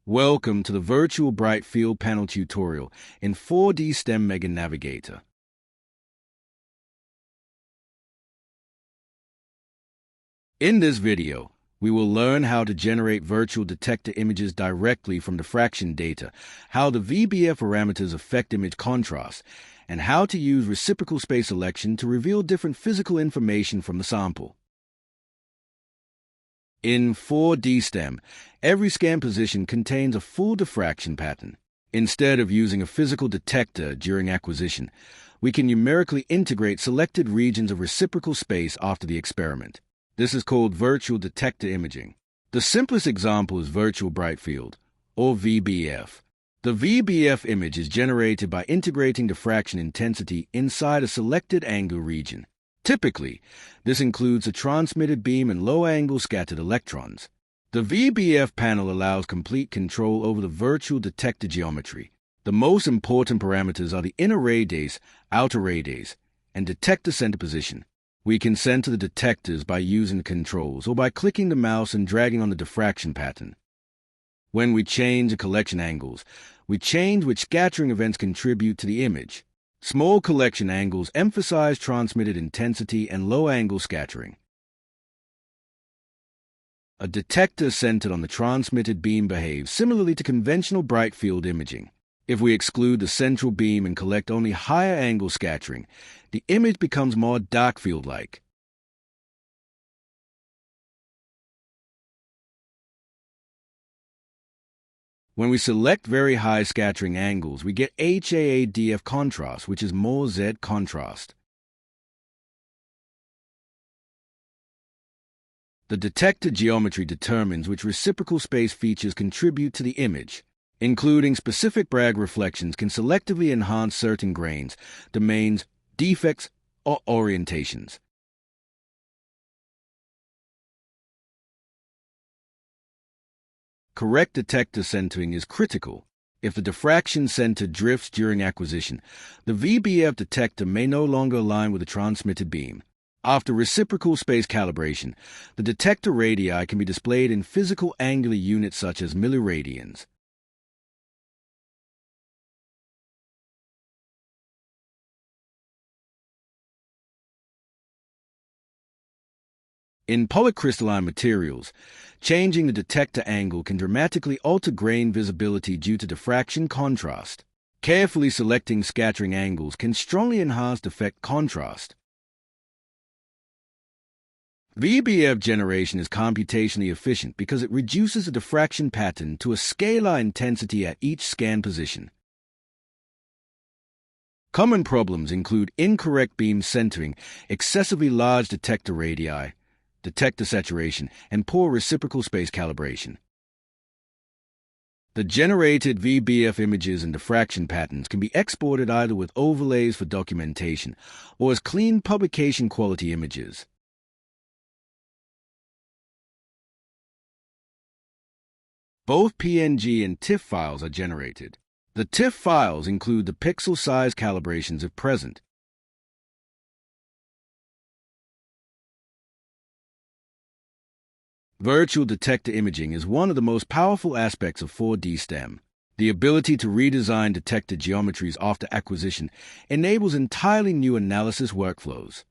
Welcome to the Virtual Bright Field Panel tutorial in 4DSTEM Mega Navigator. In this video, we will learn how to generate virtual detector images directly from diffraction data, how the VBF parameters affect image contrast, and how to use reciprocal space selection to reveal different physical information from the sample. In 4DSTEM, every scan position contains a full diffraction pattern. Instead of using a physical detector during acquisition, we can numerically integrate selected regions of reciprocal space after the experiment. This is called virtual detector imaging. The simplest example is virtual bright field, or VBF. The VBF image is generated by integrating diffraction intensity inside a selected angle region. Typically, this includes a transmitted beam and low-angle scattered electrons. The VBF panel allows complete control over the virtual detector geometry. The most important parameters are the inner ray days, outer ray days, and detector center position. We can center the detectors by using the controls or by clicking the mouse and dragging on the diffraction pattern. When we change the collection angles, we change which scattering events contribute to the image. Small collection angles emphasize transmitted intensity and low-angle scattering. A detector centered on the transmitted beam behaves similarly to conventional bright field imaging. If we exclude the central beam and collect only higher-angle scattering, the image becomes more dark field-like. When we select very high scattering angles, we get HAADF contrast, which is more Z contrast. The detector geometry determines which reciprocal space features contribute to the image. Including specific Bragg reflections can selectively enhance certain grains, domains, defects, or orientations. Correct detector centering is critical. If the diffraction center drifts during acquisition, the VBF detector may no longer align with the transmitted beam. After reciprocal space calibration, the detector radii can be displayed in physical angular units such as milliradians. In polycrystalline materials, changing the detector angle can dramatically alter grain visibility due to diffraction contrast. Carefully selecting scattering angles can strongly enhance defect contrast. VBF generation is computationally efficient because it reduces the diffraction pattern to a scalar intensity at each scan position. Common problems include incorrect beam centering, excessively large detector radii, detector saturation, and poor reciprocal space calibration. The generated VBF images and diffraction patterns can be exported either with overlays for documentation or as clean publication quality images. Both PNG and TIFF files are generated. The TIFF files include the pixel size calibrations if present. Virtual detector imaging is one of the most powerful aspects of 4DSTEM. The ability to redesign detector geometries after acquisition enables entirely new analysis workflows.